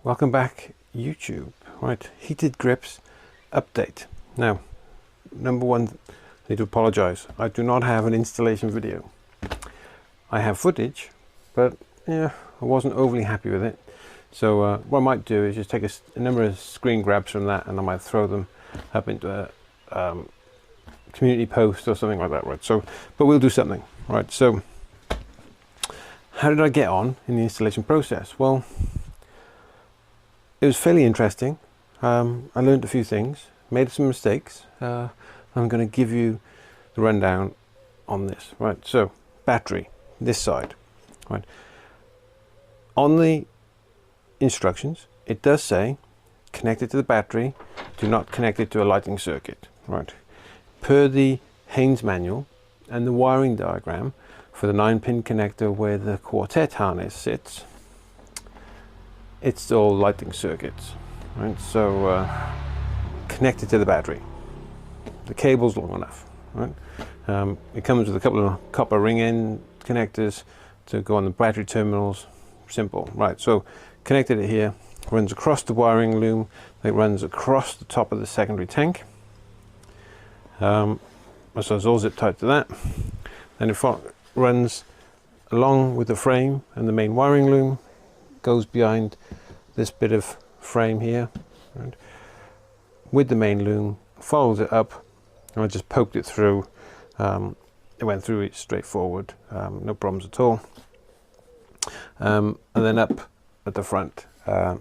Welcome back, YouTube. Right, heated grips update. Now, number one, I need to apologize. I do not have an installation video. I have footage, but yeah, I wasn't overly happy with it. So what I might do is just take a number of screen grabs from that, and I might throw them up into a community post or something like that. Right. So, but we'll do something. Right. So, how did I get on in the installation process? Well, it was fairly interesting. I learned a few things, made some mistakes. I'm going to give you the rundown on this. Right, so battery, this side. Right, on the instructions, it does say connect it to the battery. Do not connect it to a lighting circuit. Right, per the Haynes manual and the wiring diagram for the 9-pin connector where the quartet harness sits, it's all lighting circuits, right? So connect it to the battery. The cable's long enough, right? It comes with a couple of copper ring end connectors to go on the battery terminals. Simple, right? So connected it here, runs across the wiring loom, it runs across the top of the secondary tank. So it's all zip tied to that. Then it runs along with the frame and the main wiring loom, goes behind this bit of frame here, right, with the main loom, follows it up, and I just poked it through. It went through it straightforward, no problems at all. And then up at the front, it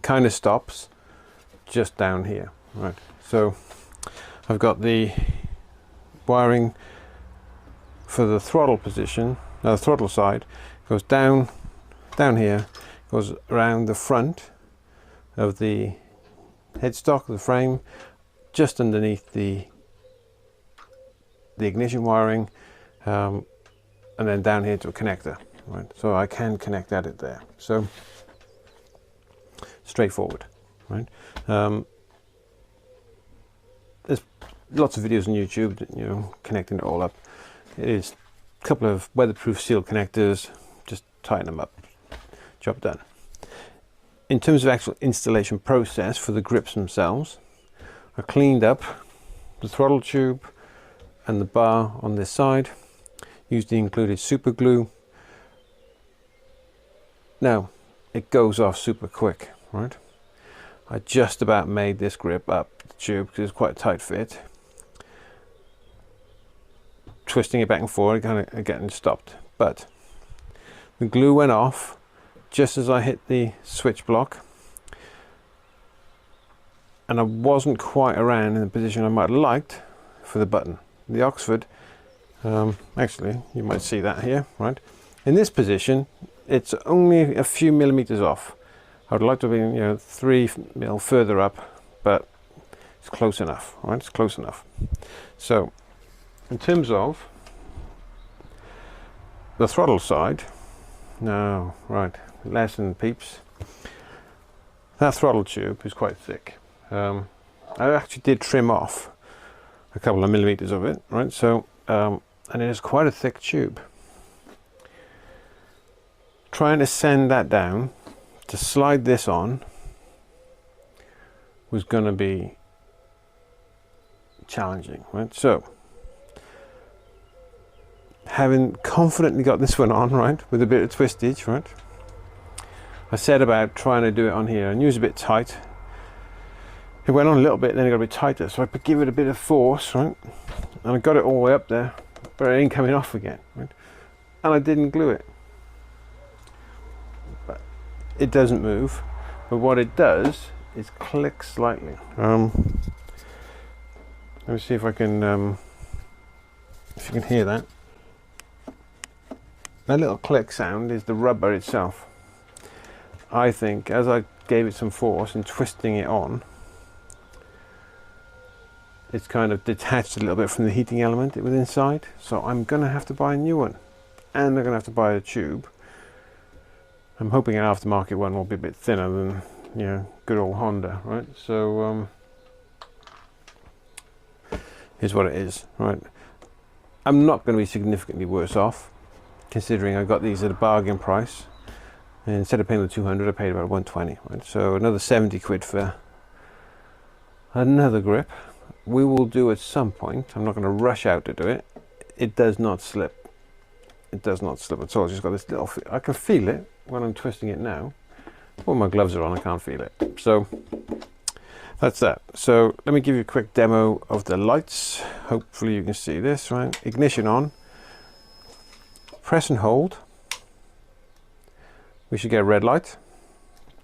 kind of stops just down here, right? So I've got the wiring for the throttle position. Now the throttle side goes down here, goes around the front of the headstock of the frame, just underneath the ignition wiring, and then down here to a connector. Right, so I can connect that in there. So straightforward, right? There's lots of videos on YouTube, you know, connecting it all up. It is a couple of weatherproof seal connectors, just tighten them up. Job done. In terms of actual installation process for the grips themselves, I cleaned up the throttle tube and the bar on this side, used the included super glue. Now it goes off super quick, right? I just about made this grip up the tube because it's quite a tight fit. Twisting it back and forward, kind of getting stopped, but the glue went off just as I hit the switch block, and I wasn't quite around in the position I might have liked for the button. The Oxford, actually you might see that here, right? In this position it's only a few millimeters off. I would like to be, you know, 3 mil further up, but it's close enough, right? It's close enough. So in terms of the throttle side, no, right, lesson peeps, that throttle tube is quite thick. I actually did trim off a couple of millimeters of it, right? So and it is quite a thick tube. Trying to send that down to slide this on was going to be challenging, right? So having confidently got this one on, right, with a bit of twistage, right, I said about trying to do it on here. I knew it was a bit tight. It went on a little bit, then it got a bit tighter, so I could give it a bit of force, right, and I got it all the way up there, but it ain't coming off again, right, and I didn't glue it. But it doesn't move, but what it does is click slightly. Let me see if I can, if you can hear that. That little click sound is the rubber itself. I think as I gave it some force and twisting it on, it's kind of detached a little bit from the heating element within inside. So I'm going to have to buy a new one, and I'm going to have to buy a tube. I'm hoping an aftermarket one will be a bit thinner than, you know, good old Honda, right? So here's what it is, right? I'm not going to be significantly worse off, considering I got these at a bargain price. And instead of paying the 200, I paid about 120, right? So another 70 quid for another grip. We will do at some point. I'm not going to rush out to do it. It does not slip. It does not slip at all. It's just got this little, I can feel it when I'm twisting it now. When my gloves are on, I can't feel it. So that's that. So let me give you a quick demo of the lights. Hopefully you can see this, right? Ignition on. Press and hold. We should get a red light.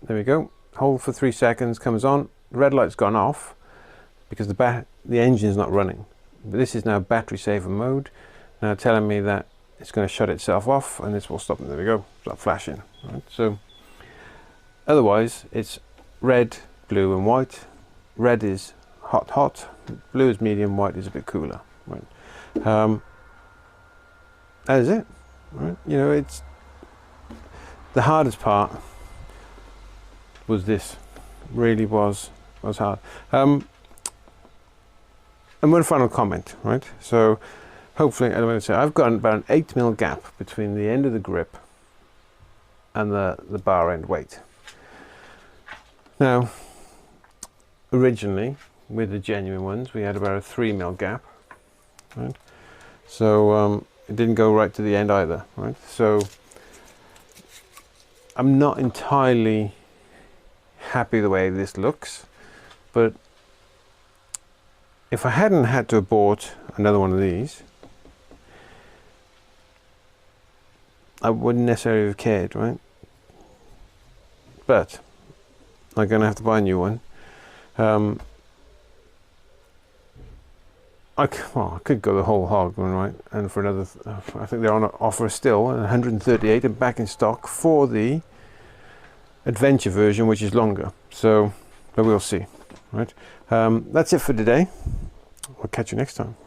There we go. Hold for 3 seconds, comes on. The red light's gone off because the engine is not running. But this is now battery saver mode. Now telling me that it's going to shut itself off and this will stop. There we go. Stop flashing. Right? So otherwise it's red, blue and white. Red is hot, hot. Blue is medium. White is a bit cooler. Right? That is it. Right? You know, it's the hardest part was this. Really was hard. And one final comment, right? So hopefully, I'm going to say I've got about an 8mm gap between the end of the grip and the bar end weight. Now, originally with the genuine ones, we had about a 3mm gap, right? So it didn't go right to the end either, right? So I'm not entirely happy the way this looks, but if I hadn't had to have bought another one of these, I wouldn't necessarily have cared, right? But I'm gonna have to buy a new one. I could go the whole hog, right? And for another, I think they're on offer still, 138 and back in stock for the adventure version, which is longer. So, but we'll see, right? That's it for today. I'll catch you next time.